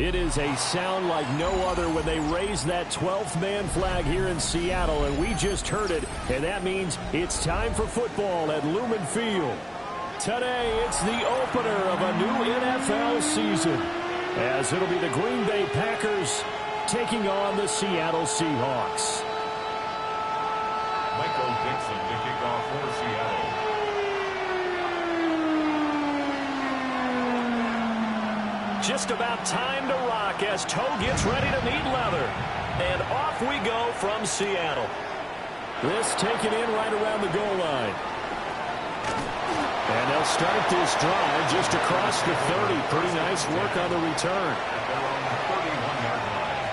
It is a sound like no other when they raise that 12th man flag here in Seattle, and we just heard it, and that means it's time for football at Lumen Field. Today, it's the opener of a new NFL season, as it'll be the Green Bay Packers taking on the Seattle Seahawks. Michael Dixon to kick off for Seattle. Just about time to rock as Toe gets ready to meet leather. And off we go from Seattle. This taken in right around the goal line. And they'll start this drive just across the 30. Pretty nice work on the return. They're on the 31-yard line.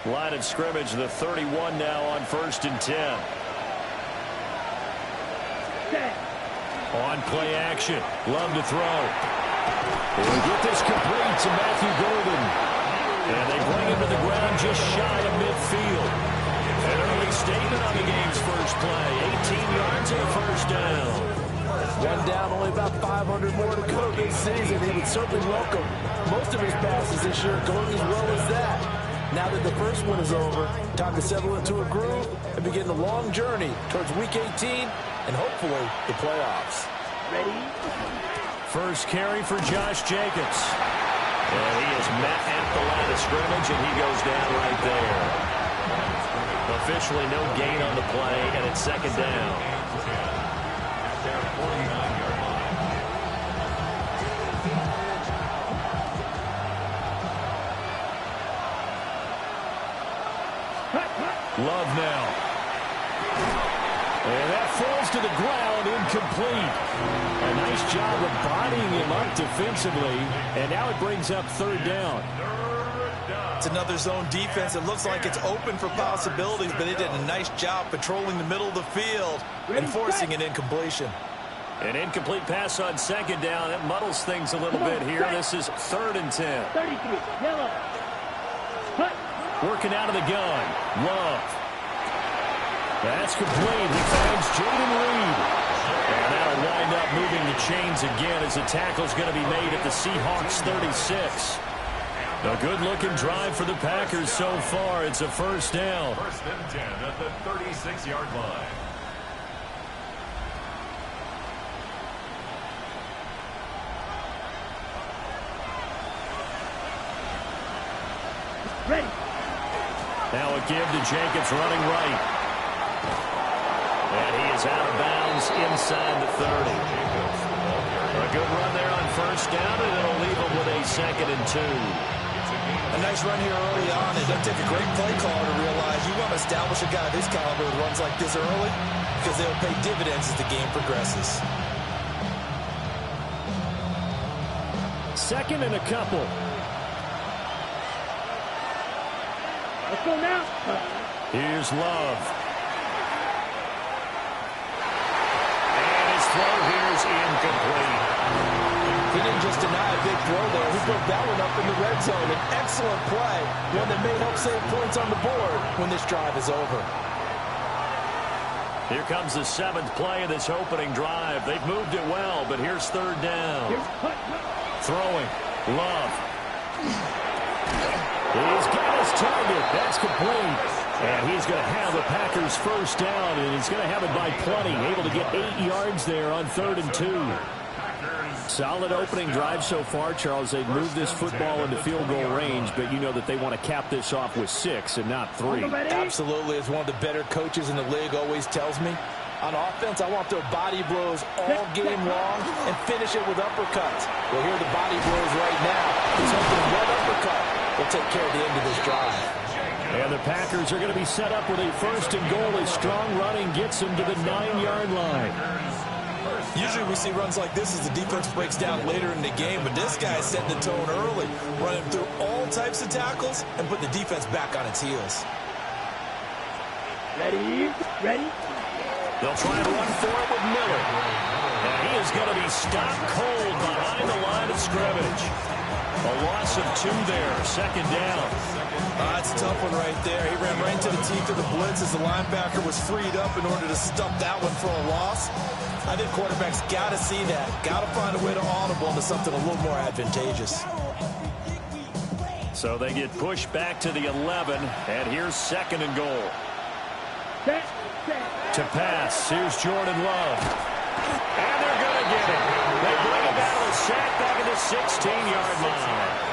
Line of scrimmage, the 31 now on 1st and 10. On play action. Love to throw. They'll get this complete to Matthew Golden. And they bring him to the ground just shy of midfield. An early statement on the game's first play. 18 yards and a first down. One down, only about 500 more to go this season. He would certainly welcome most of his passes this year going as well as that. Now that the first one is over, time to settle into a groove and begin the long journey towards Week 18 and hopefully the playoffs. Ready? First carry for Josh Jacobs. And he is met at the line of scrimmage, and he goes down right there. Officially no gain on the play, and it's second down. At their 49-yard line. Love now. And that falls to the ground, incomplete. A nice job of bodying him up defensively, and now it brings up third down. It's another zone defense. It looks like it's open for possibilities, but it did a nice job patrolling the middle of the field and forcing an incompletion. An incomplete pass on second down. It muddles things a little bit here. This is 3rd and 10. 33, yellow. Cut. Working out of the gun. Love. That's complete. He finds Jaden Reed. And that'll wind up moving the chains again as the tackle's going to be made at the Seahawks 36. A good-looking drive for the Packers so far. It's a first down. 1st and 10 at the 36-yard line. Ready. Now a give to Jacobs running right. And he is out of bounds inside the 30. A good run there on first down, and it'll leave him with a 2nd and 2. A nice run here early on. It doesn't take a great play caller to realize you want to establish a guy of his caliber who runs like this early because they'll pay dividends as the game progresses. 2nd and a couple. Let's go now. Here's Love. And his throw here is incomplete. He didn't just deny a big throw there. He broke that one up in the red zone. An excellent play, one that may help save points on the board when this drive is over. Here comes the 7th play of this opening drive. They've moved it well, but here's 3rd down. Throwing. Love. He's got his target. That's complete. And he's going to have the Packers first down, and he's going to have it by plenty. Able to get 8 yards there on 3rd and 2. Solid opening drive so far, Charles. They've moved this football into field goal range, but you know that they want to cap this off with 6 and not 3. Absolutely. As one of the better coaches in the league always tells me, on offense, I want their body blows all game long and finish it with uppercuts. Well, here are the body blows right now. He's hoping one uppercut will take care of the end of this drive. And the Packers are going to be set up with a 1st and goal as strong running gets them to the 9-yard line. Usually we see runs like this as the defense breaks down later in the game, but this guy is setting the tone early, running through all types of tackles and putting the defense back on its heels. Ready? Ready? They'll try and run for it with Miller. And he is going to be stopped cold behind the line of scrimmage. A loss of 2 there, second down. That's a tough one right there. He ran right into the teeth of the blitz as the linebacker was freed up in order to stop that one for a loss. I think quarterbacks got to see that. Got to find a way to audible into something a little more advantageous. So they get pushed back to the 11, and here's second and goal. To pass, here's Jordan Love. And they're going to get it. They bring him down with a sack back at the 16-yard line.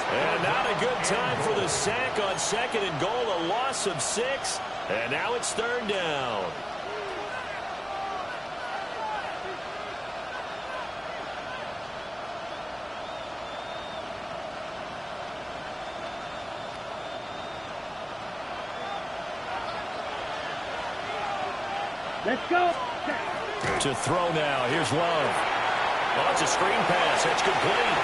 And not a good time for the sack on second and goal, a loss of 6, and now it's third down. Let's go. To throw now. Here's Love. Oh, it's a screen pass. That's complete.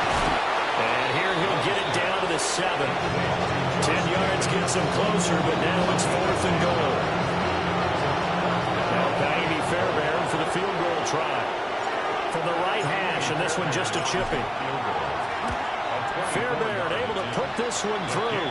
And here he'll get it down to the 7. 10 yards gets him closer, but now it's fourth and goal. Now Paimi Fairbairn for the field goal try. From the right hash, and this one just a chipping. Fairbairn able to put this one through.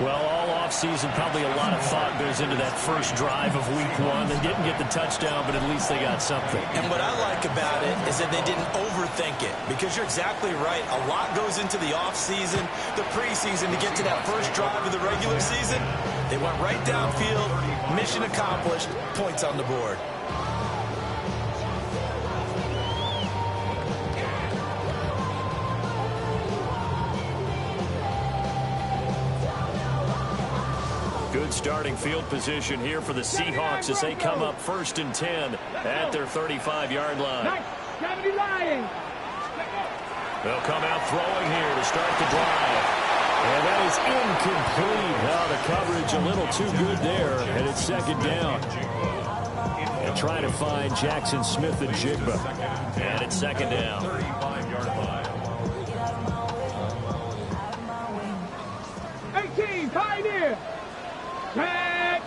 Well, all offseason, probably a lot of thought goes into that first drive of week 1. They didn't get the touchdown, but at least they got something. And what I like about it is that they didn't overthink it, because you're exactly right. A lot goes into the offseason, the preseason, to get to that first drive of the regular season. They went right downfield, mission accomplished, points on the board. Good starting field position here for the Seahawks as they come up first and 10 at their 35-yard line. They'll come out throwing here to start the drive. And that is incomplete. Now the coverage a little too good there, and it's second down. And trying to find Jackson Smith and Jigba. And it's second down. 35-yard line. 18, Pioneer. Tag.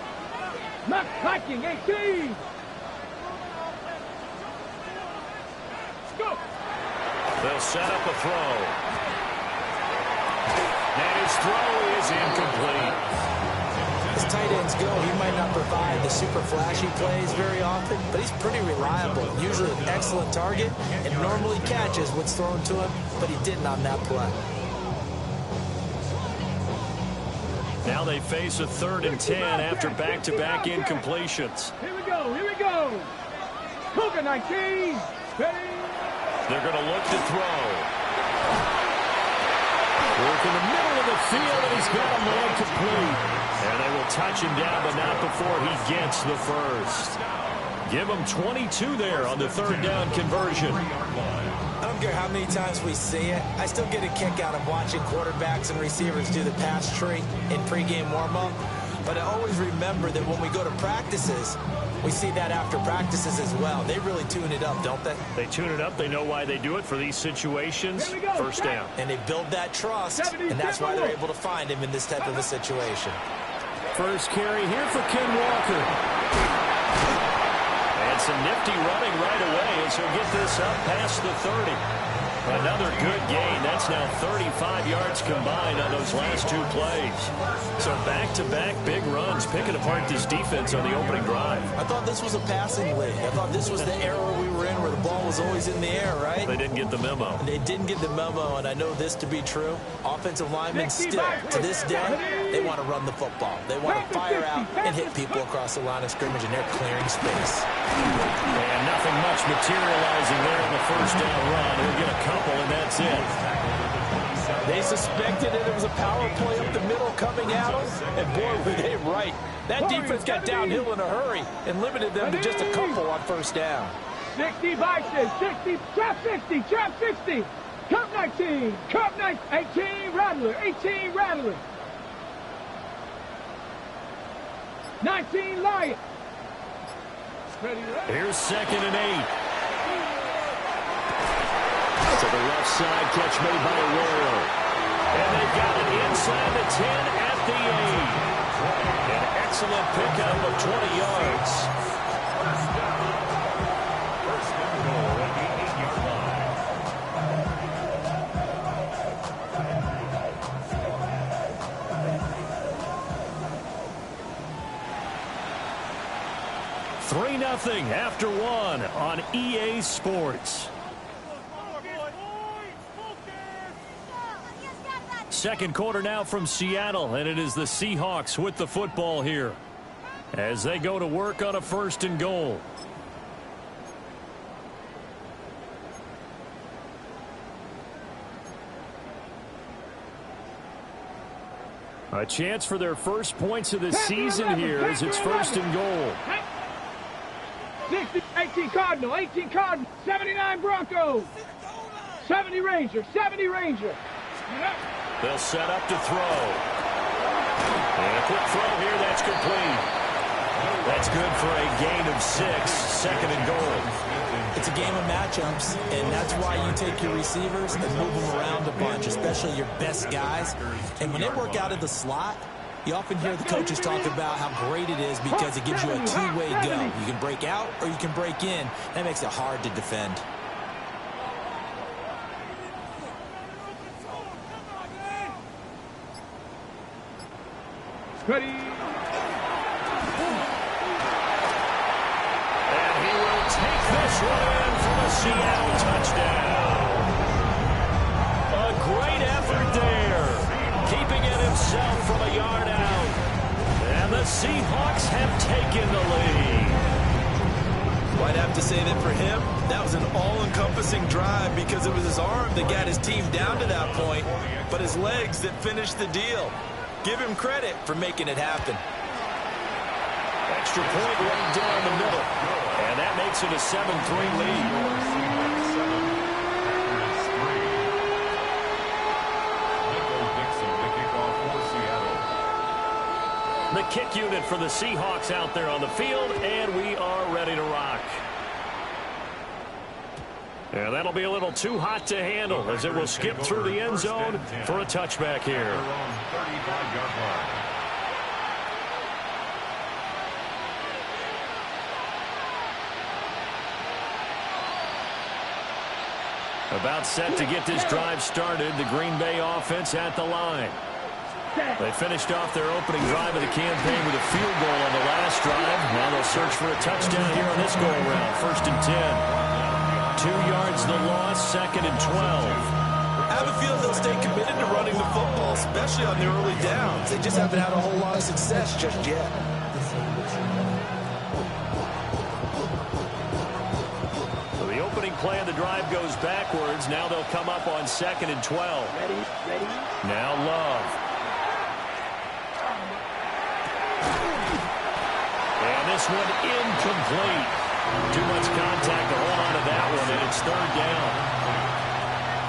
McClacking, 18. Let's go. They'll set up a throw. And his throw is incomplete. As tight ends go, he might not provide the super flashy plays very often, but he's pretty reliable. Usually an excellent target, and normally catches what's thrown to him, but he didn't on that play. Now they face a 3rd and 10 after back-to-back incompletions. Here we go, here we go. Cougar 19. Ready. They're going to look to throw. Work in the middle of the field, and he's got a man complete. And they will touch him down, but not before he gets the first. Give him 22 there on the 3rd down conversion. I don't care how many times we see it. I still get a kick out of watching quarterbacks and receivers do the pass tree in pregame warm-up. But I always remember that when we go to practices, we see that after practices as well. They really tune it up, don't they? They tune it up. They know why they do it for these situations. First down. And they build that trust, and that's why they're able to find him in this type of a situation. First carry here for Ken Walker. And some nifty running right away as he'll get this up past the 30. Another good gain. That's now 35 yards combined on those last 2 plays. So back-to-back big runs, picking apart this defense on the opening drive. I thought this was a passing league. I thought this was the era we were in where the ball was always in the air, right? They didn't get the memo. They didn't get the memo, and I know this to be true. Offensive linemen still, to this day, they want to run the football. They want to fire out and hit people across the line of scrimmage, and they're clearing space. And nothing much materializing there in the first down run. He'll get a couple, and that's it. They suspected that it was a power play up the middle coming at them, and boy, were they right. That defense got downhill in a hurry and limited them to just a couple on first down. 60 Bison, 60, trap 60, trap 60. Cup 19, cup 19, 18 Rattler, 18 Rattler. 19 Lion. Here's 2nd and 8. To the left side, catch made by Arroyo. And they've got it inside the 10 at the 8. An excellent pickup of 20 yards. 3-0 after one on EA Sports. Second quarter now from Seattle, and it is the Seahawks with the football here as they go to work on a 1st and goal. A chance for their first points of the season here as it's 1st and goal. 60, 18 Cardinal, 18 Cardinal, 79 Broncos, 70 Ranger, 70 Ranger. They'll set up to throw. And a quick throw here, that's complete. That's good for a gain of 6, 2nd and goal. It's a game of matchups, and that's why you take your receivers and move them around a bunch, especially your best guys. And when they work out of the slot, you often hear the coaches talk about how great it is because it gives you a two-way go. You can break out or you can break in. That makes it hard to defend. Ready. And he will take this one in for the Seattle touchdown. A great effort there, keeping it himself from a yard out. And the Seahawks have taken the lead. Well, I'd have to say that for him, that was an all-encompassing drive because it was his arm that got his team down to that point, but his legs that finished the deal. Give him credit for making it happen. Extra point right down the middle. And that makes it a 7-3 lead. The kick unit for the Seahawks out there on the field, and we are ready to rock. And that'll be a little too hot to handle as it will skip through the end zone for a touchback here. About set to get this drive started, the Green Bay offense at the line. They finished off their opening drive of the campaign with a field goal on the last drive. Now they'll search for a touchdown here on this go-around. 1st and 10. 2 yards the loss, 2nd and 12. I have a feeling they'll stay committed to running the football, especially on the early downs. They just haven't had a whole lot of success just yet. So the opening play of the drive goes backwards. Now they'll come up on 2nd and 12. Ready. Now Love. And this one incomplete. Too much contact to hold on to that one, and it's 3rd down.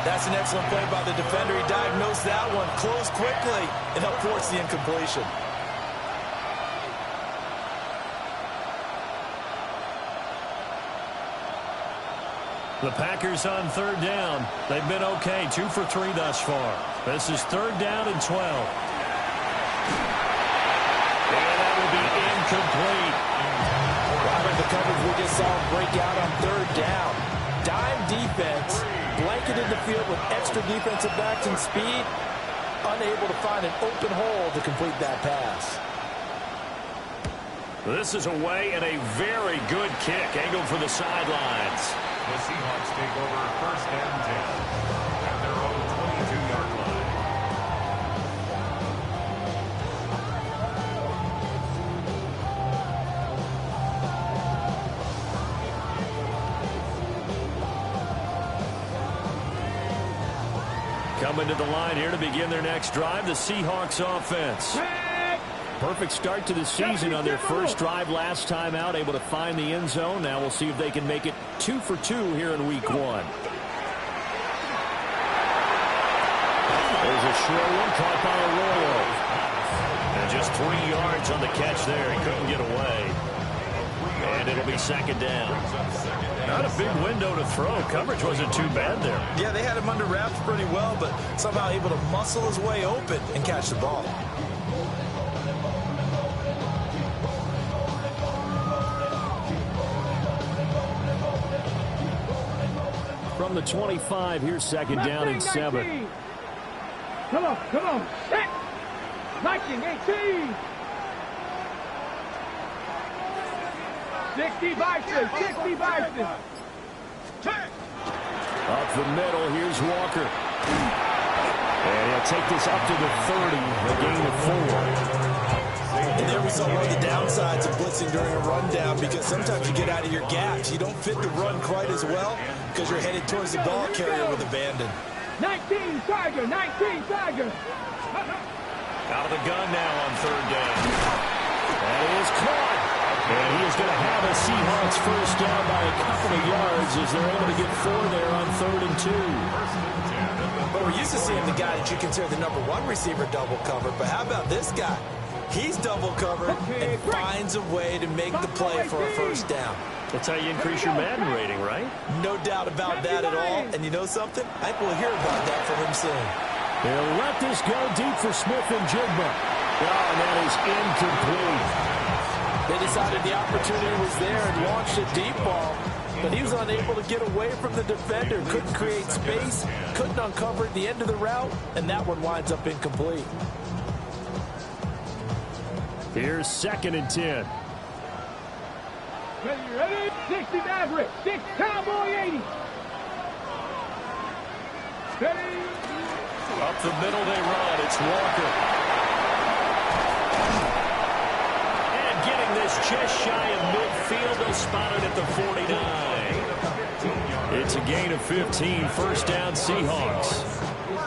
That's an excellent play by the defender. He diagnosed that one, closed quickly, and helped force the incompletion. The Packers on 3rd down. They've been okay, 2 for 3 thus far. This is 3rd down and 12. And that will be incomplete. Robert, the coverage we just saw break out on 3rd down. Dime defense, blanketed the field with extra defensive backs and speed, unable to find an open hole to complete that pass. This is away and a very good kick, angled for the sidelines. The Seahawks take over 1st and 10 at their own 22-yard line. Coming to the line here to begin their next drive, the Seahawks offense. Perfect start to the season on their first drive last time out, able to find the end zone. Now we'll see if they can make it 2 for 2 here in week 1. There's a short one caught by Arroyo. And just 3 yards on the catch there. He couldn't get away. And it'll be 2nd down. Not a big window to throw. Coverage wasn't too bad there. Yeah, they had him under wraps pretty well, but somehow able to muscle his way open and catch the ball. From the 25, here's 2nd down and 7. Come on. Set. 19, 18. 60 Bison, 60 Bison. Up the middle, here's Walker. And he'll take this up to the 30, a gain of 4. And there we saw one of the downsides of blitzing during a rundown, because sometimes you get out of your gaps. You don't fit the run quite as well because you're headed towards the ball carrier with abandon. 19 Tiger, 19 Tiger. Out of the gun now on 3rd down. That is caught. And he is going to have a Seahawks first down by a couple of yards as they're able to get 4 there on 3rd and 2. But we're used to seeing the guy that you consider the number 1 receiver double covered. But how about this guy? He's double covered and finds a way to make the play for a first down. That's how you increase your Madden rating, right? No doubt about that at all. And you know something? I think we'll hear about that from him soon. They'll let this go deep for Smith and Jigba. Oh, and that is incomplete. They decided the opportunity was there and launched a deep ball, but he was unable to get away from the defender, couldn't create space, couldn't uncover the end of the route, and that one winds up incomplete. Here's 2nd and 10. Ready? 60 Maverick, 6 Cowboy 80. Ready? Up the middle they run. It's Walker. And getting this just shy of midfield. They'll spot it at the 49. It's a gain of 15. First down, Seahawks.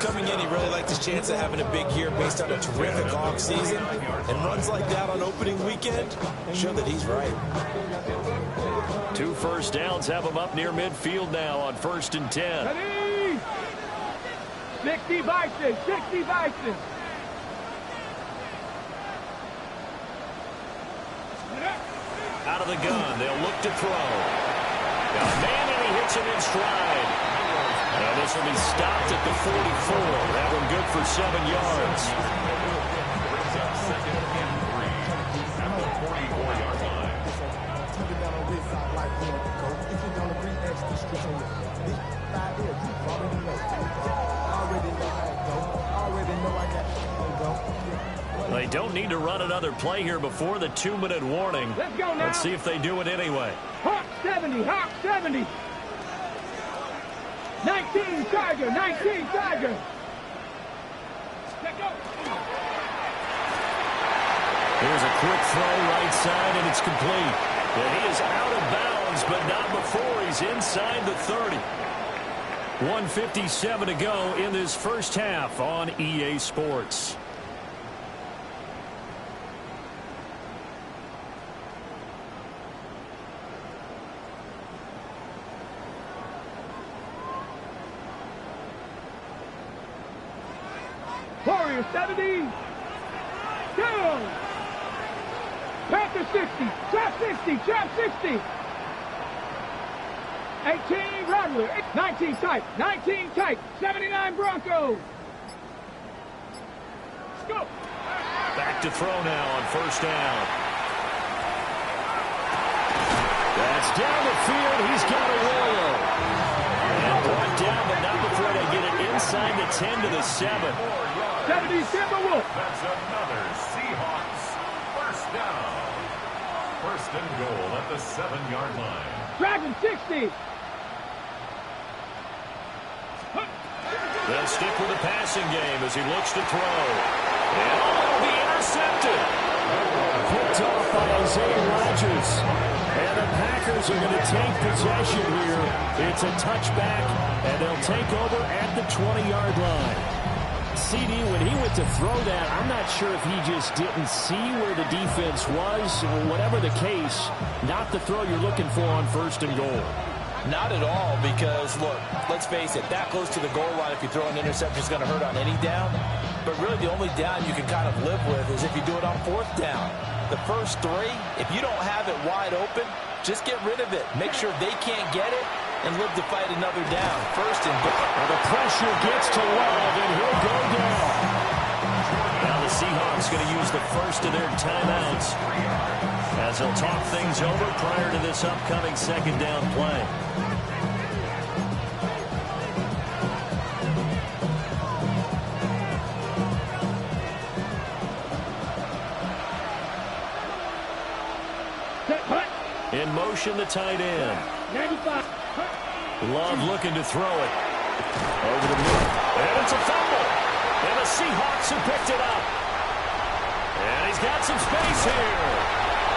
Coming in, he really liked his chance of having a big year based on a terrific offseason. And runs like that on opening weekend show that he's right. 2 first downs have him up near midfield now on 1st and 10. Ready? 60 Bison, 60 Bison. Out of the gun, they'll look to throw. Got a man, and he hits him in stride. Now this will be stopped at the 44. That one good for 7 yards. Brings up 2nd and 3 at the 44-yard line. They don't need to run another play here before the 2-minute warning. Let's go now. Let's see if they do it anyway. Hawk 70, Hawk 70. 19 Tiger, 19 Tiger. Let's go. Here's a quick throw right side, and it's complete. And he is out of bounds, but not before he's inside the 30. 1:57 to go in this first half on EA Sports. Warrior 70. Go. Panther 60. Trap 60. Trap 60. 18 Rattler. 19 type. 19 type. 79 Broncos. Let's go. Back to throw now on first down. That's down the field. He's got a Royal. And brought down, but not before they get it inside the 10 to the 7. 70 Timberwolf. That's another Seahawks first down. 1st and goal at the 7-yard line. Dragon 60. They'll stick with the passing game as he looks to throw. And it'll be intercepted. Picked off by Isaiah Rodgers. And the Packers are going to take possession here. It's a touchback, and they'll take over at the 20-yard line. CD, when he went to throw that, I'm not sure if he just didn't see where the defense was. Whatever the case, not the throw you're looking for on 1st and goal. Not at all, because, look, let's face it, that close to the goal line, if you throw an interception, is going to hurt on any down. But really, the only down you can kind of live with is if you do it on 4th down. The first 3, if you don't have it wide open, just get rid of it. Make sure they can't get it and live to fight another down. 1st and goal. Well, the pressure gets to Love, and he'll go down. Now the Seahawks going to use the first of their timeouts as they'll talk things over prior to this upcoming 2nd down play. In motion, the tight end. 95. Love looking to throw it. Over the middle. And it's a fumble. And the Seahawks have picked it up. And he's got some space here.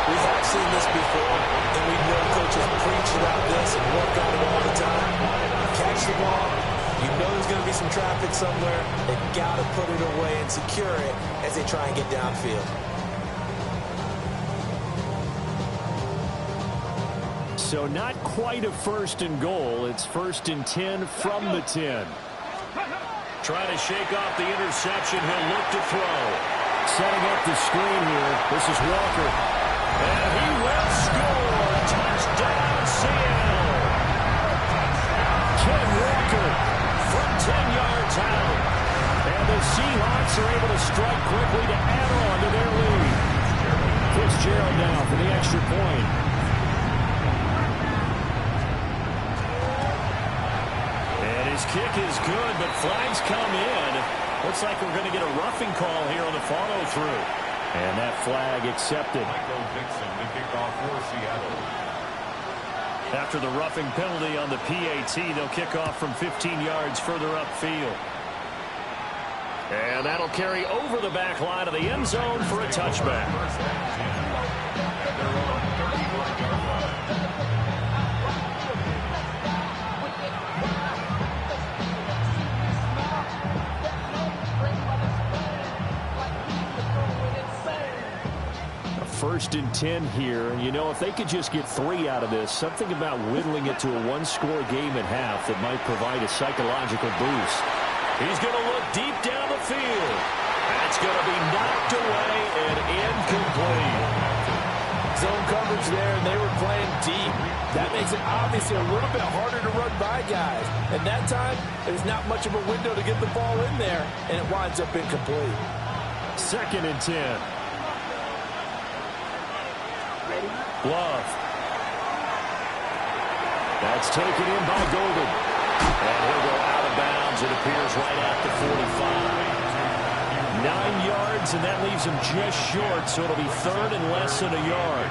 We have seen this before, and we know coaches preach about this and work on it all the time. Catch the ball. You know there's going to be some traffic somewhere. They've got to put it away and secure it as they try and get downfield. So not quite a first and goal. It's first and 10 from the 10. Trying to shake off the interception. He'll look to throw. Setting up the screen here. This is Walker. And he will score. Touchdown, Seattle. Ken Walker from 10 yards out. And the Seahawks are able to strike quickly to add on to their lead. Fitzgerald now for the extra point. His kick is good, but flags come in. Looks like we're going to get a roughing call here on the follow-through. And that flag accepted. Michael Dixon to kick off for Seattle. After the roughing penalty on the PAT, they'll kick off from 15 yards further upfield. And that'll carry over the back line of the end zone for a touchback. First and 10. And they're on 31-yard line. First and 10 here. You know, if they could just get 3 out of this, something about whittling it to a one-score game at half that might provide a psychological boost. He's going to look deep down the field. That's going to be knocked away and incomplete. Zone coverage there, and they were playing deep. That makes it obviously a little bit harder to run by guys. And that time, there's not much of a window to get the ball in there, and it winds up incomplete. Second and 10. Love. That's taken in by Golden. And he'll go out of bounds, it appears, right at the 45. 9 yards, and that leaves him just short, so it'll be third and less than a yard.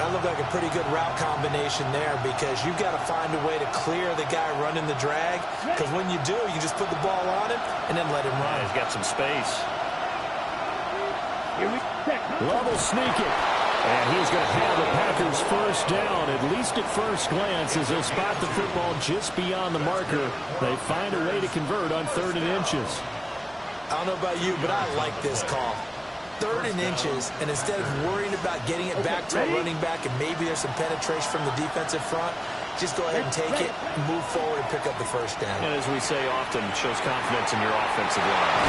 That looked like a pretty good route combination there because you've got to find a way to clear the guy running the drag, because when you do, you just put the ball on him and then let him run. He's got some space. Love will sneak it. And he's going to have the Packers first down, at least at first glance, as they spot the football just beyond the marker. They find a way to convert on 3rd and inches. I don't know about you, but I like this call. 3rd and inches, and instead of worrying about getting it back to a running back and maybe there's some penetration from the defensive front, just go ahead and take it, move forward, and pick up the first down. And as we say often, shows confidence in your offensive line.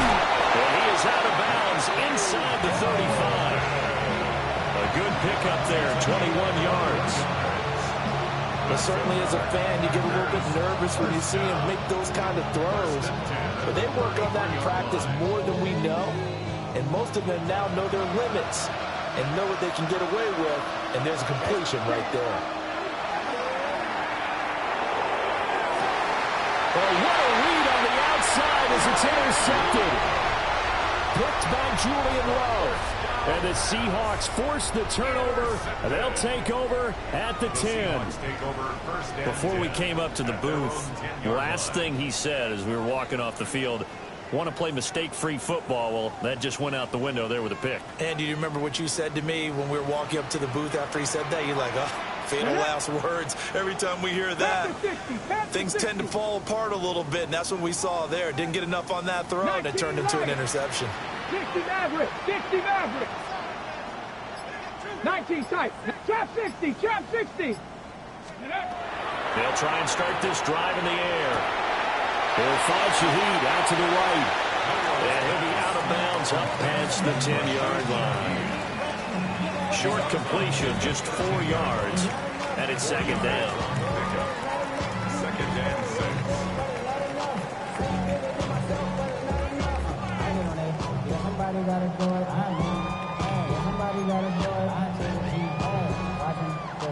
And he is out of bounds inside the 35. A good pickup there, 21 yards. But certainly as a fan, you get a little bit nervous when you see him make those kind of throws. But they work on that in practice more than we know. And most of them now know their limits and know what they can get away with. And there's a completion right there. Oh, what a read on the outside as it's intercepted. Picked by Julian Love. And the Seahawks force the turnover. They'll take over at the 10. Before we came up to the booth, the last thing he said as we were walking off the field, want to play mistake-free football. Well, that just went out the window there with a pick. And do you remember what you said to me when we were walking up to the booth after he said that? You're like, oh, fatal last words. Every time we hear that, things tend to fall apart a little bit, and that's what we saw there. Didn't get enough on that throw, and it turned into an interception. 60 Maverick, 60 Maverick. 19 tight. Trap 60, trap 60. They'll try and start this drive in the air. They'll find Shaheed out to the right. And he'll be out of bounds up past the 10-yard line. Short completion, just 4 yards. And it's second down. Second and 6. Somebody got to do it. Somebody got to do it. Watch him do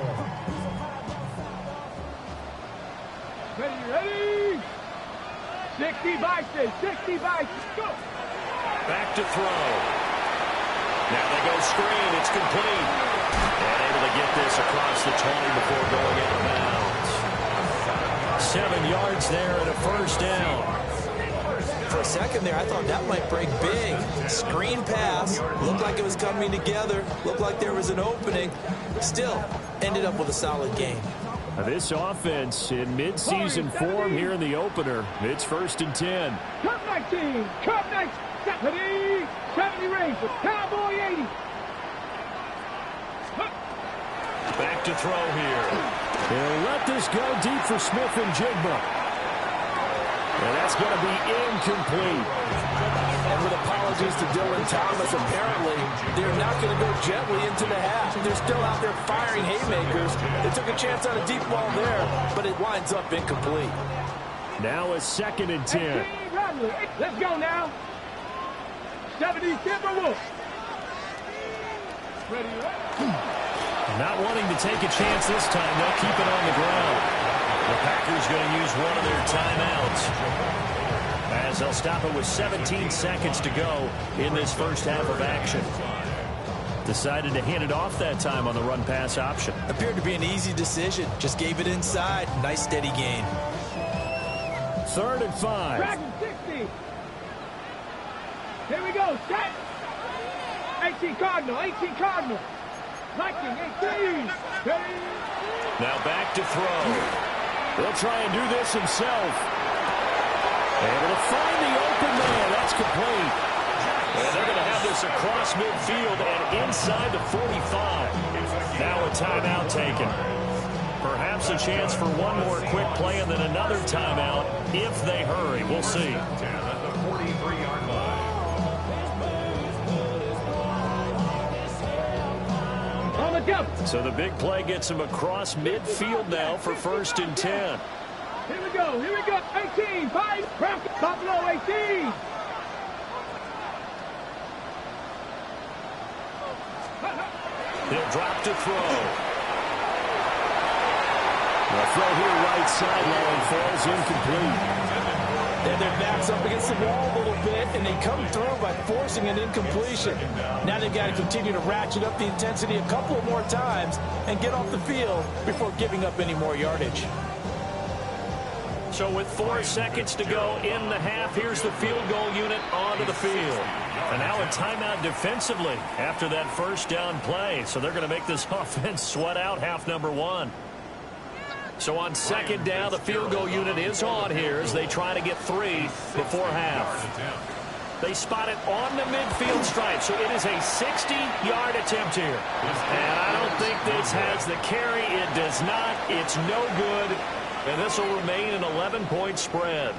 it. Ready? 60 Bison, 60 Bison, go! Back to throw. Now they go screen. It's complete. And able to get this across the 20 before going out of bounds. 7 yards there and a first down. For a second there, I thought that might break big. Screen pass. Looked like it was coming together. Looked like there was an opening. Still, ended up with a solid game. This offense in midseason form here in the opener. It's 1st and 10. Cup 19. Cup 19. 70 range with Cowboy 80. Back to throw here. They'll let this go deep for Smith and Jigba. And that's going to be incomplete. And with apologies to Dylan Thomas, apparently they're not going to go gently into the half. They're still out there firing haymakers. They took a chance on a deep ball there, but it winds up incomplete. Now a 2nd and 10. Let's go now. 70 Timberwolves. Ready. Not wanting to take a chance this time. They'll keep it on the ground. The Packers going to use one of their timeouts as they'll stop it with 17 seconds to go in this first half of action. Decided to hand it off that time on the run-pass option. Appeared to be an easy decision. Just gave it inside. Nice steady gain. 3rd and 5. Dragon 60. Here we go. Set. 18 Cardinal. 18 Cardinal. Viking 18. Now back to throw. He'll try and do this himself. Able to find the open man. That's complete. And they're going to have this across midfield and inside the 45. Now a timeout taken. Perhaps a chance for one more quick play and then another timeout if they hurry. We'll see. At the 43-yard line. So the big play gets him across midfield now for 1st and 10. Here we go. Here we go. 18. 5. Buffalo 18. He'll drop to throw. The throw here right sideline falls incomplete. And their backs up against the wall a little bit, and they come through by forcing an incompletion. Now they've got to continue to ratchet up the intensity a couple more times and get off the field before giving up any more yardage. So with 4 seconds to go in the half, here's the field goal unit onto the field. And now a timeout defensively after that first down play. So they're going to make this offense sweat out half number 1. So on 2nd down, the field goal unit is on here as they try to get 3 before half. They spot it on the midfield stripe, so it is a 60-yard attempt here. And I don't think this has the carry. It does not. It's no good. And this will remain an 11-point spread.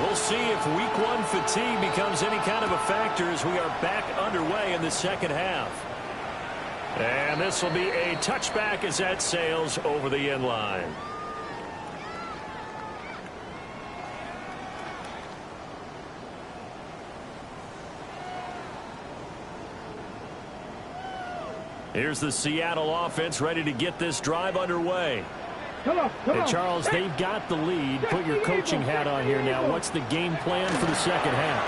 We'll see if week 1 fatigue becomes any kind of a factor as we are back underway in the second half. And this will be a touchback as that sails over the end line. Here's the Seattle offense ready to get this drive underway. Come on. Hey, Charles, they've got the lead. Put your coaching hat on here now. What's the game plan for the second half?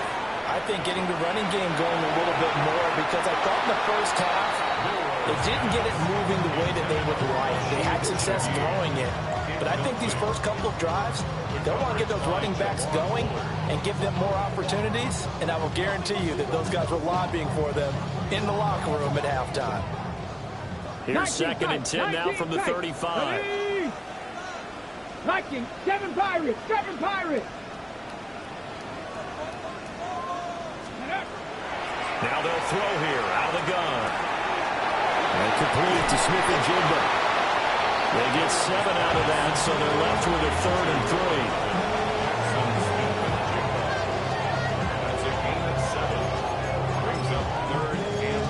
I think getting the running game going a little bit more, because I thought in the first half they didn't get it moving the way that they would like. They had success throwing it. But I think these first couple of drives, they'll want to get those running backs going and give them more opportunities. And I will guarantee you that those guys were lobbying for them in the locker room at halftime. Here's 2nd and 10 now from the 35. Viking, 7 Pirates, 7 Pirates. Now they'll throw here out of the gun. And complete to Smith and Jigba. They get 7 out of that, so they're left with a 3rd and 3. That's a gain of 7. Brings up 3rd and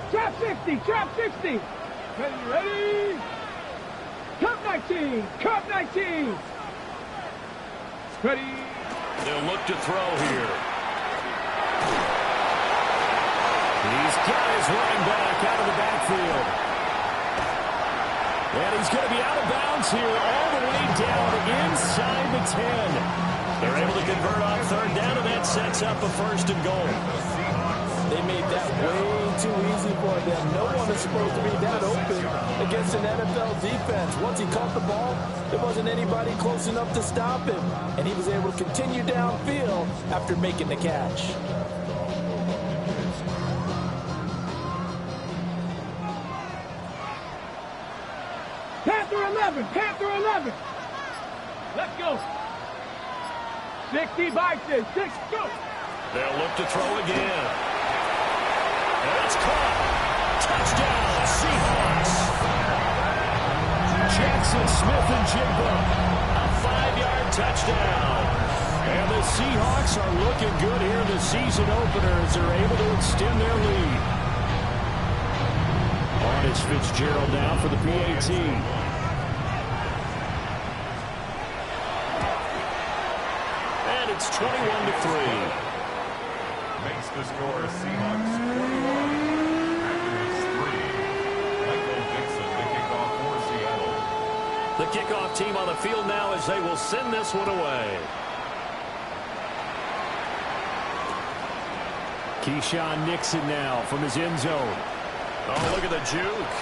3. Trap 60, trap 60. Ready? Cup 19, Cup 19. Ready? They'll look to throw here. He's got his running back out of the backfield. And he's going to be out of bounds here all the way down inside the 10. They're able to convert on third down, and that sets up a first and goal. They made that way too easy for them. No one is supposed to be that open against an NFL defense. Once he caught the ball, there wasn't anybody close enough to stop him. And he was able to continue downfield after making the catch. Panther 11, Panther 11. Let's go. 60 bites, 6, go. They'll look to throw again. And it's caught. Touchdown, Seahawks. Jackson Smith and Jigba. A 5-yard touchdown. And the Seahawks are looking good here in the season opener as they're able to extend their lead. On is Fitzgerald now for the PAT. And it's 21-3. Makes the score Seahawks 21. Packers 3. Michael Dixon, the kickoff for Seattle. The kickoff team on the field now as they will send this one away. Keyshawn Nixon now from his end zone. Oh, look at the juke.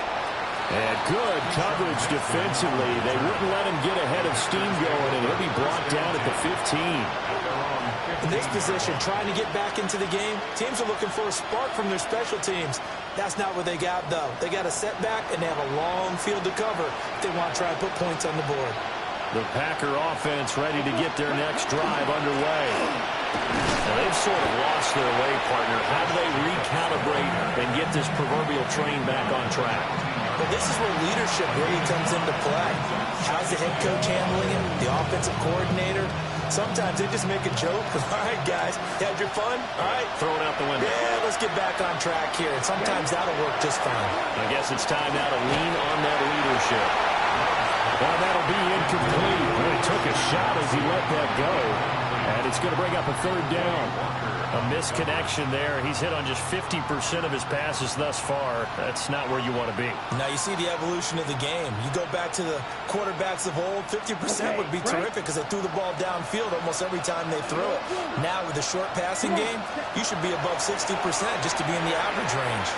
And good coverage defensively. They wouldn't let him get ahead of steam going, and he'll be brought down at the 15. In this position, trying to get back into the game, teams are looking for a spark from their special teams. That's not what they got, though. They got a setback, and they have a long field to cover if they want to try and put points on the board. The Packer offense ready to get their next drive underway. Now, they've sort of lost their way, partner. How do they recalibrate and get this proverbial train back on track? But this is where leadership really comes into play. How's the head coach handling it? The offensive coordinator? Sometimes they just make a joke. All right, guys, you had your fun? All right. Throw it out the window. Yeah, let's get back on track here. And sometimes that'll work just fine. I guess it's time now to lean on that leadership. Well, that'll be incomplete. Really took a shot as he let that go. And it's going to bring up a third down. A misconnection there. He's hit on just 50% of his passes thus far. That's not where you want to be. Now you see the evolution of the game. You go back to the quarterbacks of old, 50% would be terrific because they threw the ball downfield almost every time they threw it. Now with the short passing game, you should be above 60% just to be in the average range.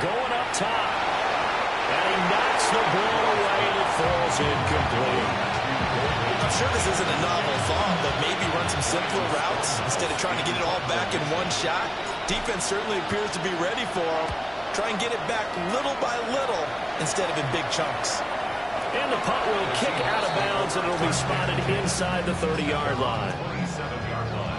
Going up top. And he knocks the ball away and it falls incomplete. I'm sure this isn't a novel thought, but maybe run some simpler routes instead of trying to get it all back in one shot. Defense certainly appears to be ready for him. Try and get it back little by little instead of in big chunks. And the punt will kick out of bounds, and it'll be spotted inside the 30-yard line. 47-yard line.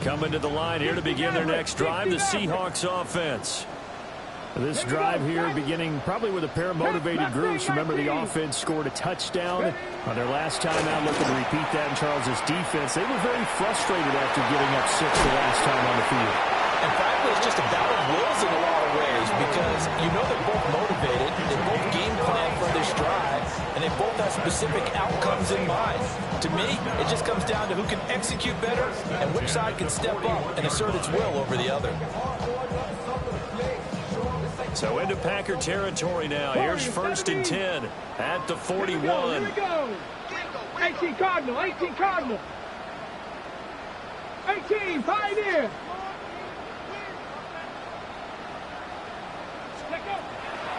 Coming to the line here to begin their next drive, the Seahawks offense. This drive here beginning probably with a pair of motivated groups. Remember, the offense scored a touchdown on their last time out, looking to repeat that in Charles's defense. They were very frustrated after giving up 6 the last time on the field. And frankly, it's just a battle of wills in a lot of ways because you know they're both motivated, they both game plan for this drive, and they both have specific outcomes in mind. To me, it just comes down to who can execute better and which side can step up and assert its will over the other. So into Packer territory now. Here's 1st and 10 at the 41. Here we go. 18 Cardinal, 18 Cardinal. 18 Pioneer.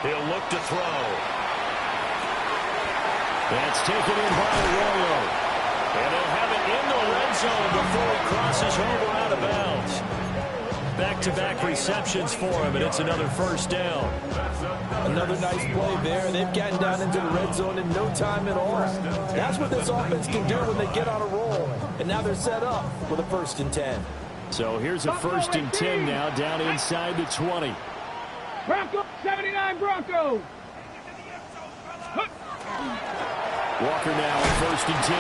He'll look to throw. That's taken in by Arroyo. And they'll have it in the red zone before he crosses over out of bounds. Back-to-back receptions for him, and it's another first down. Another nice play there. They've gotten down into the red zone in no time at all. That's what this offense can do when they get on a roll. And now they're set up with a 1st and 10. So here's a 1st and 10 now down inside the 20. Bronco, 79 Bronco. Walker now at 1st and 10.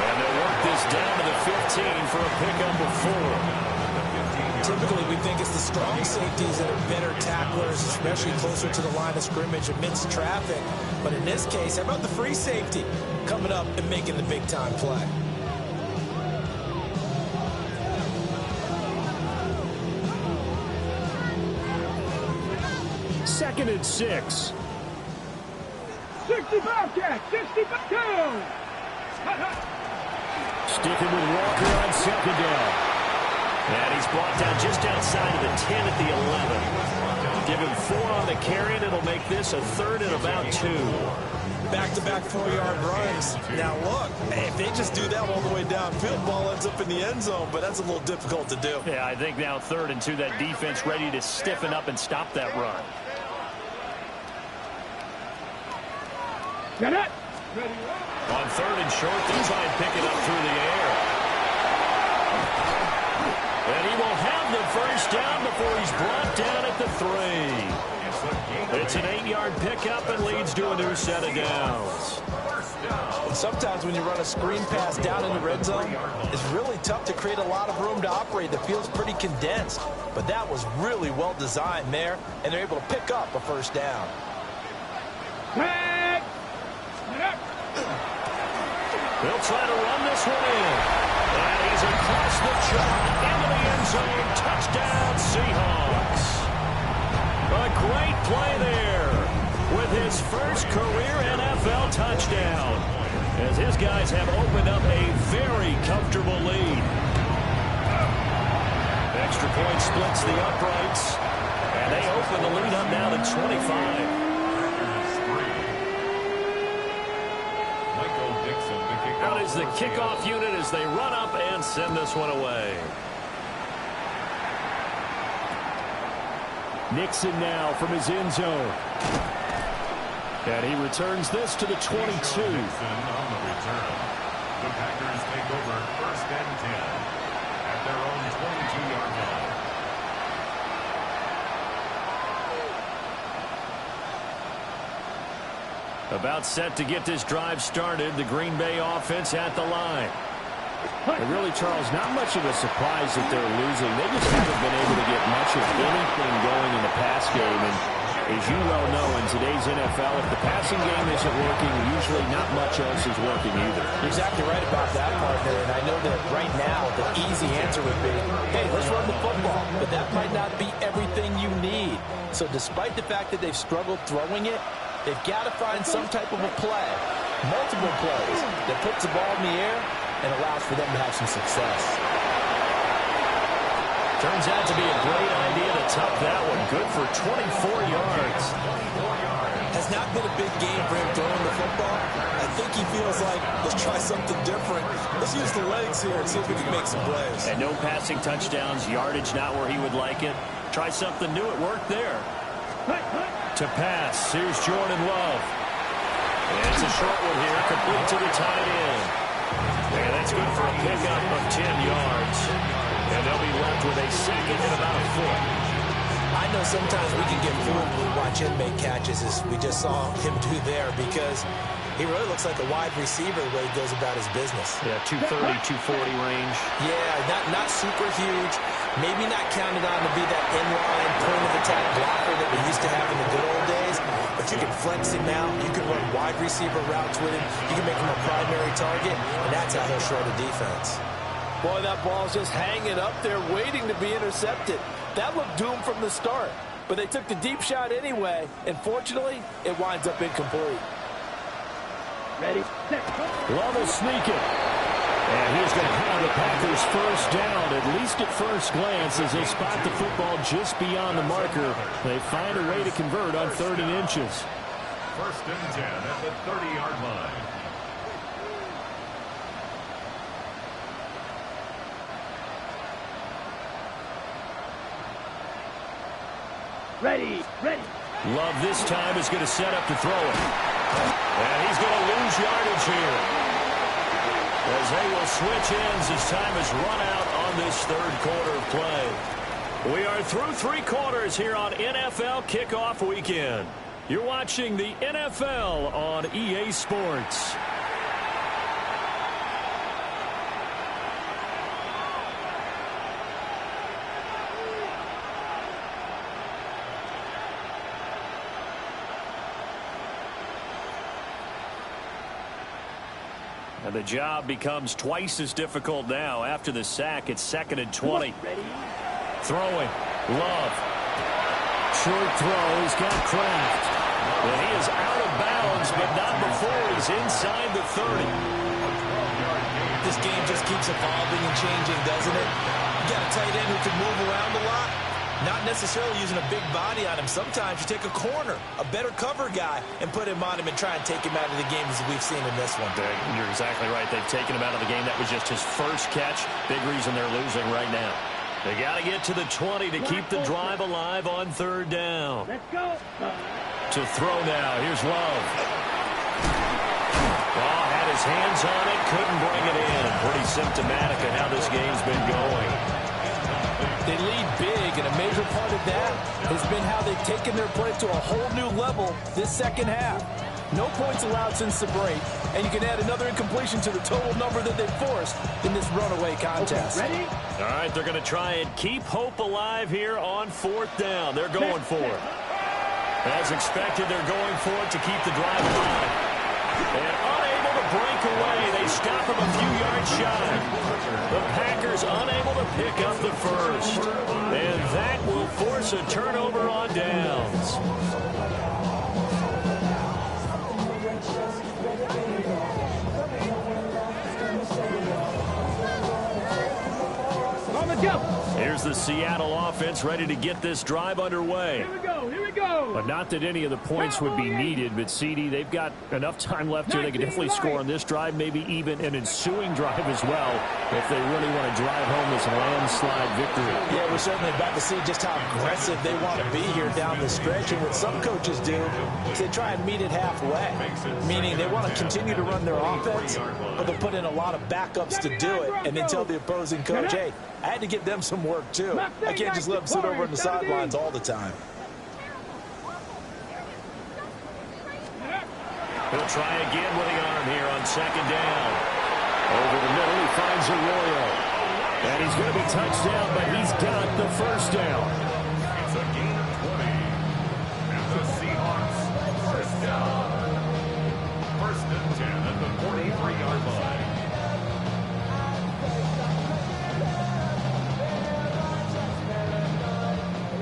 And they'll work this down to the 15 for a pickup of 4. Typically, we think it's the strong safeties that are better tacklers, especially closer to the line of scrimmage amidst traffic. But in this case, how about the free safety coming up and making the big-time play? Second and 6. 65 catch, 65 down. Sticking with Walker on second down. And he's brought down just outside of the 10 at the 11. Give him 4 on the carry, and it'll make this a third and about 2. Back-to-back 4-yard runs. Now, look, if they just do that all the way downfield, ball ends up in the end zone, but that's a little difficult to do. Yeah, I think now 3rd and 2, that defense ready to stiffen up and stop that run. Get it. On 3rd and short, they try and pick it up through the air. And he will have the first down before he's brought down at the 3. It's an 8-yard pickup and leads to a new set of downs. And sometimes when you run a screen pass down in the red zone, it's really tough to create a lot of room to operate. The field's pretty condensed. But that was really well designed there, and they're able to pick up a first down. Tag. They'll try to run this one in. And he's across the chalk into the end zone. Touchdown, Seahawks. A great play there with his first career NFL touchdown, as his guys have opened up a very comfortable lead. Extra point splits the uprights, and they open the lead up now to 25. Out is the kickoff unit as they run up and send this one away. Nixon now from his end zone. And he returns this to the 22. On the return. The Packers take over 1st and 10 at their own 22-yard line. About set to get this drive started. The Green Bay offense at the line. And really, Charles, not much of a surprise that they're losing. They just haven't been able to get much of anything going in the pass game. And as you well know, in today's NFL, if the passing game isn't working, usually not much else is working either. You're exactly right about that, partner. And I know that right now the easy answer would be, hey, let's run the football. But that might not be everything you need. So despite the fact that they've struggled throwing it, they've got to find some type of a play, multiple plays, that puts the ball in the air and allows for them to have some success. Turns out to be a great idea to tuck that one. Good for 24 yards. Has not been a big game for him throwing the football. I think he feels like, let's try something different. Let's use the legs here and see if we can make some plays. And no passing touchdowns, yardage not where he would like it. Try something new, it worked there. To pass, here's Jordan Love. And it's a short one here, complete to the tight end. And that's good for a pickup of 10 yards. And they'll be left with a second and about a foot. I know sometimes we can get fooled when we watch him make catches, as we just saw him do there, because he really looks like a wide receiver the way he goes about his business. Yeah, 230, 240 range. Yeah, not super huge. Maybe not counted on to be that inline point-of-attack blocker that we used to have in the good old days, but you can flex him out. You can run wide receiver routes with him. You can make him a primary target, and that's how he'll shred a defense. Boy, that ball's just hanging up there waiting to be intercepted. That looked doomed from the start, but they took the deep shot anyway, and fortunately, it winds up incomplete. Ready, set, Love will sneak it. And he's going to have the Packers first down, at least at first glance, as they spot the football just beyond the marker. They find a way to convert on 3rd and inches. 1st and 10 at the 30-yard line. ready, ready. Love this time is going to set up to throw it. And he's going to lose yardage here, as they will switch ends as time is run out on this 3rd quarter of play. We are through 3 quarters here on NFL Kickoff Weekend. You're watching the NFL on EA Sports. And the job becomes twice as difficult now. After the sack, it's 2nd and 20. Throwing. Love. Short throw. He's got Kraft. And he is out of bounds, but not before he's inside the 30. This game just keeps evolving and changing, doesn't it? You got a tight end who can move around a lot. Not necessarily using a big body on him. Sometimes you take a corner, a better cover guy, and put him on him and try and take him out of the game as we've seen in this one. You're exactly right. They've taken him out of the game. That was just his first catch. Big reason they're losing right now. They got to get to the 20 to keep the drive alive on 3rd down. Let's go. To throw now. Here's Love. Oh, had his hands on it. Couldn't bring it in. Pretty symptomatic of how this game's been going. They lead big, and a major part of that has been how they've taken their play to a whole new level this second half. No points allowed since the break, and you can add another incompletion to the total number that they've forced in this runaway contest. Ready? All right, they're going to try and keep hope alive here on 4th down. They're going for it. As expected, they're going for it to keep the drive alive. And unable to break away. They stop him a few yards shy. The Packers unable to pick up the first. And that will force a turnover on downs. On the jump. Here's the Seattle offense ready to get this drive underway. Here we go. Here we go. But not that any of the points would be needed, but CD, they've got enough time left here. They can definitely score on this drive, maybe even an ensuing drive as well, if they really want to drive home this landslide victory. Yeah, we're certainly about to see just how aggressive they want to be here down the stretch. And what some coaches do is they try and meet it halfway, meaning they want to continue to run their offense, but they'll put in a lot of backups to do it, and then tell the opposing coach, hey, I had to give them some work too. I can't just let them sit over on the sidelines all the time. He'll try again with the arm here on 2nd down. Over the middle, he finds Arroyo. And he's going to be touched down, but he's got the first down. It's a gain of 20. And the Seahawks, 1st down. 1st and 10 at the 43-yard line.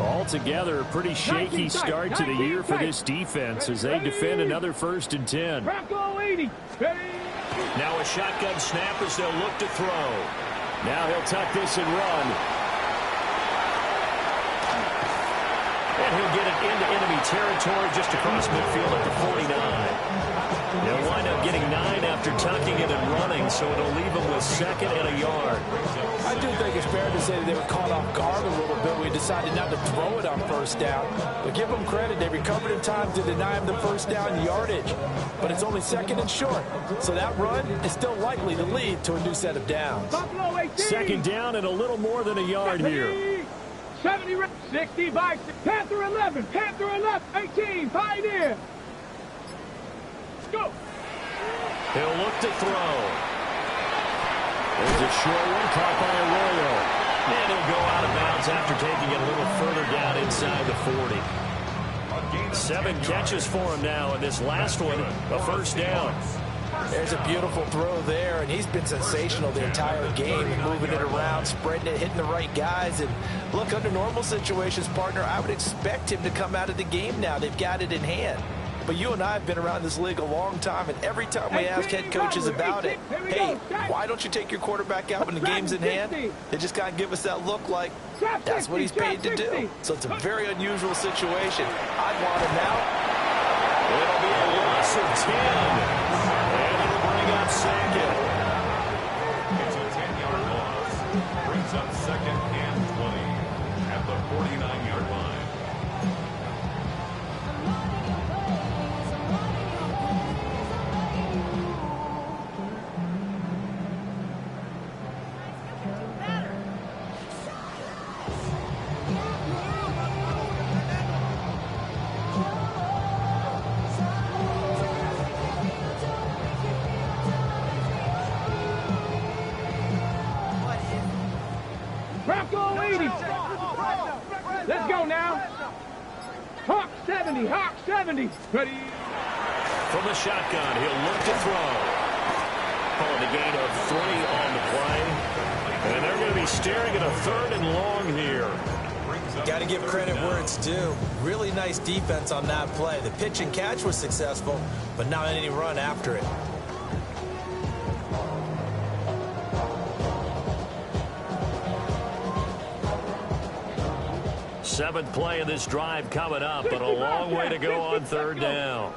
Altogether, a pretty shaky start to the year for this defense as they defend another 1st and 10. Bronco 80. Ready? Now a shotgun snap as they'll look to throw. Now he'll tuck this and run. And he'll get it into enemy territory just across midfield at the 49. They'll wind up getting 9 after tucking it and running, so it'll leave them with 2nd and a yard. I do think it's fair to say that they were caught off guard a little bit. We decided not to throw it on 1st down. But give them credit. They recovered in time to deny him the 1st down yardage. But it's only 2nd and short. So that run is still likely to lead to a new set of downs. Buffalo 18. 2nd down and a little more than a yard here. 70, 60, by Panther 11, Panther 11, 18, Pioneer. Go. He'll look to throw. There's a short one caught by Arroyo. And he'll go out of bounds after taking it a little further down inside the 40. 7 catches for him now, and this last one, a 1st down. There's a beautiful throw there, and he's been sensational the entire game, moving it around, spreading it, hitting the right guys. And look, under normal situations, partner, I would expect him to come out of the game now. They've got it in hand. But you and I have been around this league a long time, and every time we ask head coaches about it, hey, why don't you take your quarterback out when the game's in hand? They just kind of give us that look like that's what he's paid to do. So it's a very unusual situation. I'd want him out. It'll be a loss of 10. And it'll bring up 2nd. It's a 10-yard loss. Brings up 2nd and 20 at the 49-yard line. Bronco 80. Let's go now. Hawk 70, Hawk 70. Ready? From the shotgun, he'll look to throw. calling a gain of 3 on the play. And they're going to be staring at a 3rd and long here. Got to give credit where it's due. Really nice defense on that play. The pitch and catch was successful, but not any run after it. Seventh play of this drive coming up, but a long way to go on 3rd down.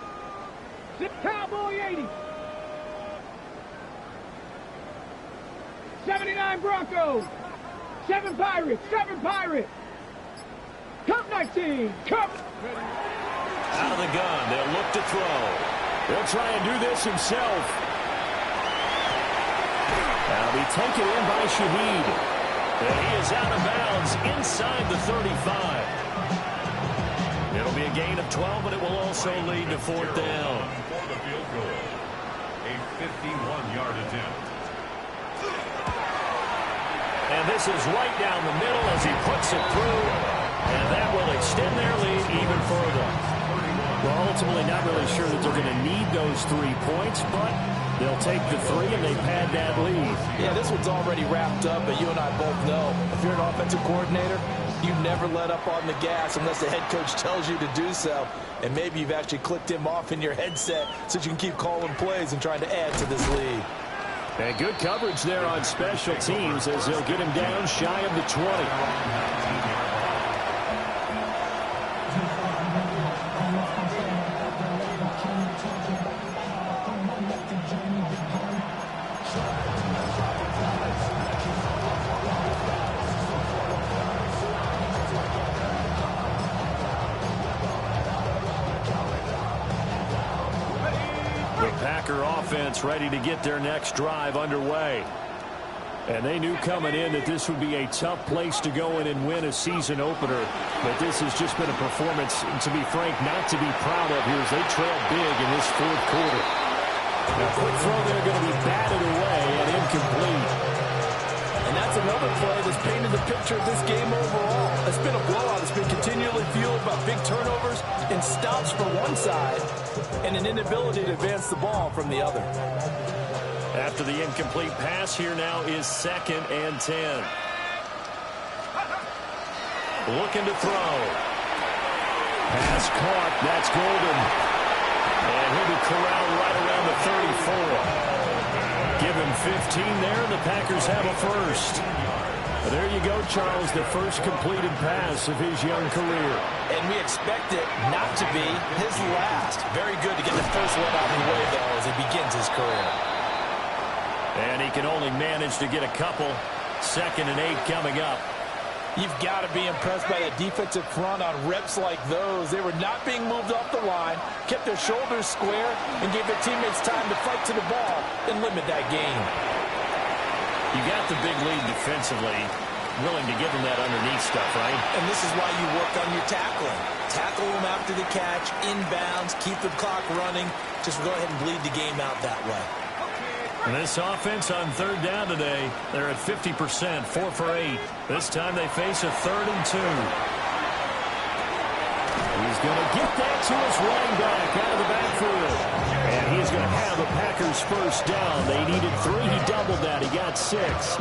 Cowboy 80. 79 Broncos. 7 Pirates. 7 Pirates. Cup 19. Cup. Out of the gun. They'll look to throw. He'll try and do this himself. That'll be taken in by Shaheed. And he is out of bounds inside the 35. It'll be a gain of 12, but it will also lead to 4th down. For the field goal, a 51-yard attempt. And this is right down the middle as he puts it through. And that will extend their lead even further. Well, ultimately not really sure that they're going to need those 3 points, but they'll take the 3 and they pad that lead. Yeah, this one's already wrapped up, but you and I both know if you're an offensive coordinator, you never let up on the gas unless the head coach tells you to do so. And maybe you've actually clicked him off in your headset so you can keep calling plays and trying to add to this lead. And good coverage there on special teams as they'll get him down shy of the 20. Offense ready to get their next drive underway. And they knew coming in that this would be a tough place to go in and win a season opener. But this has just been a performance, to be frank, not to be proud of here as they trail big in this 4th quarter. A quick throw there going to be batted away and incomplete. And that's another play that's painted the picture of this game overall. It's been a blowout. It's been continually fueled by big turnovers and stops for one side and an inability to advance the ball from the other. After the incomplete pass, here now is 2nd and 10. Looking to throw. Pass caught. That's Golden. And he'll be corralled right around the 34. Give him 15 there, and the Packers have a first. There you go, Charles, the first completed pass of his young career. And we expect it not to be his last. Very good to get the first one out of the way, though, as he begins his career. And he can only manage to get a couple. 2nd and 8 coming up. You've got to be impressed by that defensive front on reps like those. They were not being moved off the line, kept their shoulders square, and gave their teammates time to fight to the ball and limit that gain. You got the big lead defensively, willing to give them that underneath stuff, right? And this is why you work on your tackling. Tackle them after the catch, inbounds, keep the clock running. Just go ahead and bleed the game out that way. And this offense on 3rd down today, they're at 50%, 4 for 8. This time they face a 3rd and 2. He's going to get that to his running back out of the backfield. And he's going to have the Packers first down. They needed 3. He doubled that. He got 6.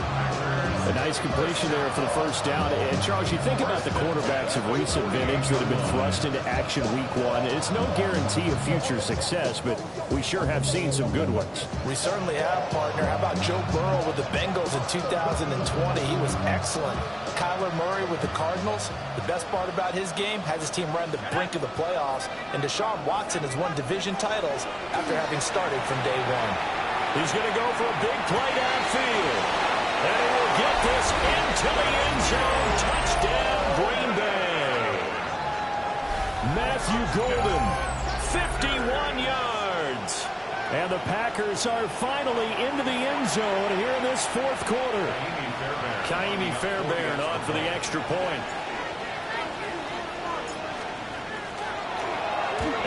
A nice completion there for the first down. And, Charles, you think about the quarterbacks of recent vintage that have been thrust into action week 1. It's no guarantee of future success, but we sure have seen some good ones. We certainly have, partner. How about Joe Burrow with the Bengals in 2020? He was excellent. Kyler Murray with the Cardinals. The best part about his game has his team right on the brink of the playoffs. And Deshaun Watson has won division titles after having started from day 1. He's going to go for a big play downfield. And he will get this into the end zone. Touchdown, Green Bay. Matthew Golden, 51 yards. And the Packers are finally into the end zone here in this 4th quarter. Kaimi Fairbairn on for the extra point.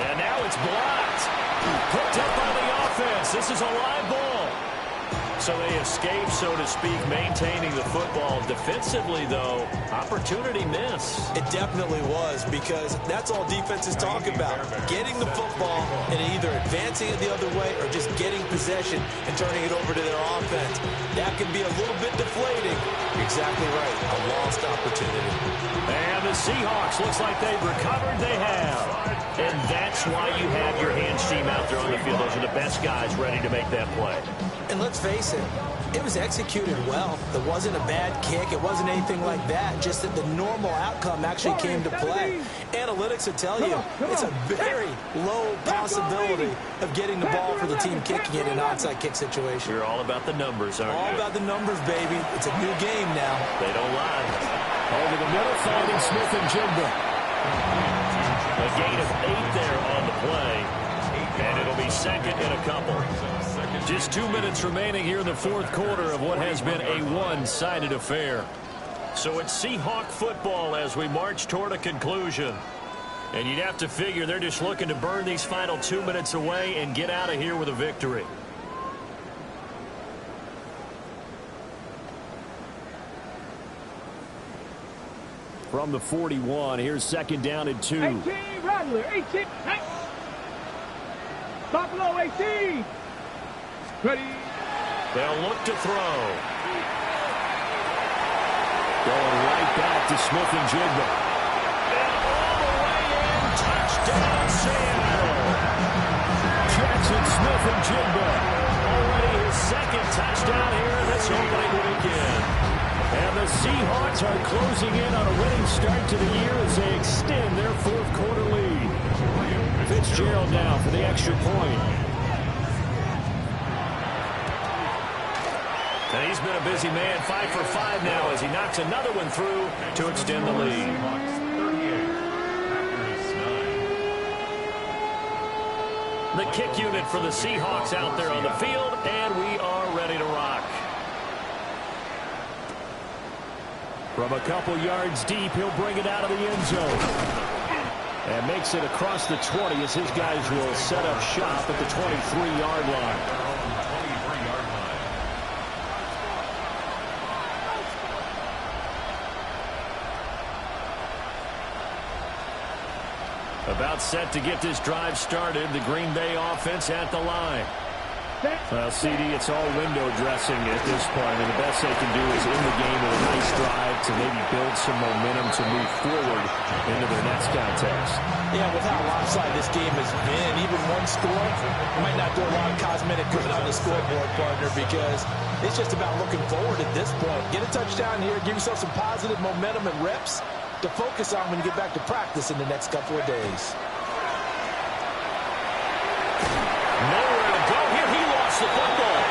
And now it's blocked. Picked up by the offense. This is a live ball. So they escape, so to speak, maintaining the football. Defensively, though, opportunity miss. It definitely was, because that's all defenses talk about. Getting the football and either advancing it the other way or just getting possession and turning it over to their offense. That can be a little bit deflating. Exactly right. A lost opportunity. And the Seahawks, looks like they've recovered. They have. And that's why you have your hands team out there on the field. Those are the best guys ready to make that play. And let's face it, it was executed well. It wasn't a bad kick. It wasn't anything like that. Just that the normal outcome actually came to play. Analytics will tell you it's a very low possibility of getting the ball for the team kicking it in an onside kick situation. You're all about the numbers, aren't you? All about the numbers, baby. It's a new game now. They don't lie. Over the middle, finding Smith and Jigba. A gain of 8 there on the play. And it'll be second and a couple. Just 2 minutes remaining here in the fourth quarter of what has been a one-sided affair. So it's Seahawk football as we march toward a conclusion. And you'd have to figure they're just looking to burn these final 2 minutes away and get out of here with a victory. From the 41, here's second down and 2. 18, Rattler, 18. Buffalo, 18. Ready. They'll look to throw. Going right back to Smith and Jigba. And all the way in, touchdown Seattle. Jackson Smith and Jigba. Already his second touchdown here in this opening weekend. And the Seahawks are closing in on a winning start to the year as they extend their fourth quarter lead. Fitzgerald now for the extra point. And he's been a busy man, 5 for 5 now as he knocks another one through to extend the lead. The kick unit for the Seahawks out there on the field, and we are ready to rock. From a couple yards deep, he'll bring it out of the end zone. And makes it across the 20 as his guys will set up shop at the 23-yard line. About set to get this drive started, the Green Bay offense at the line. Well, CD, it's all window dressing at this point, and the best they can do is in the game with a nice drive to maybe build some momentum to move forward into their next contest. Yeah, with how lopsided this game has been, even one score might not do a lot of cosmetic good on the scoreboard, partner, because it's just about looking forward at this point. Get a touchdown here, give yourself some positive momentum and reps to focus on when you get back to practice in the next couple of days. Nowhere to go here. He lost the football.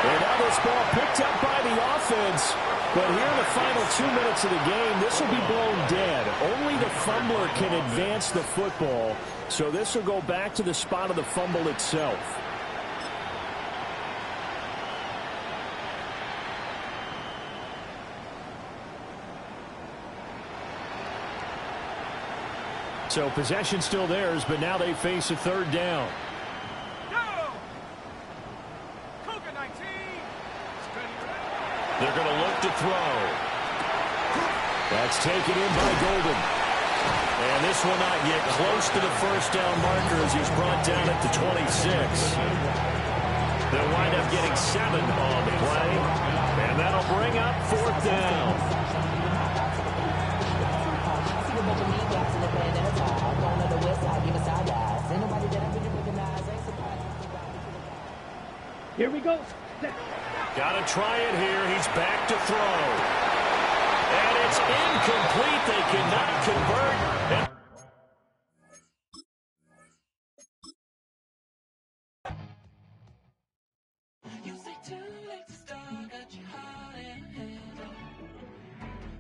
And now this ball picked up by the offense. But here in the final 2 minutes of the game, this will be blown dead. Only the fumbler can advance the football. So this will go back to the spot of the fumble itself. So possession still theirs, but now they face a third down. They're going to look to throw. That's taken in by Golden. And this will not get close to the first down marker as he's brought down at the 26. They'll wind up getting 7 on the play. And that'll bring up fourth down. Here we go. Got to try it here. He's back to throw. And it's incomplete. They can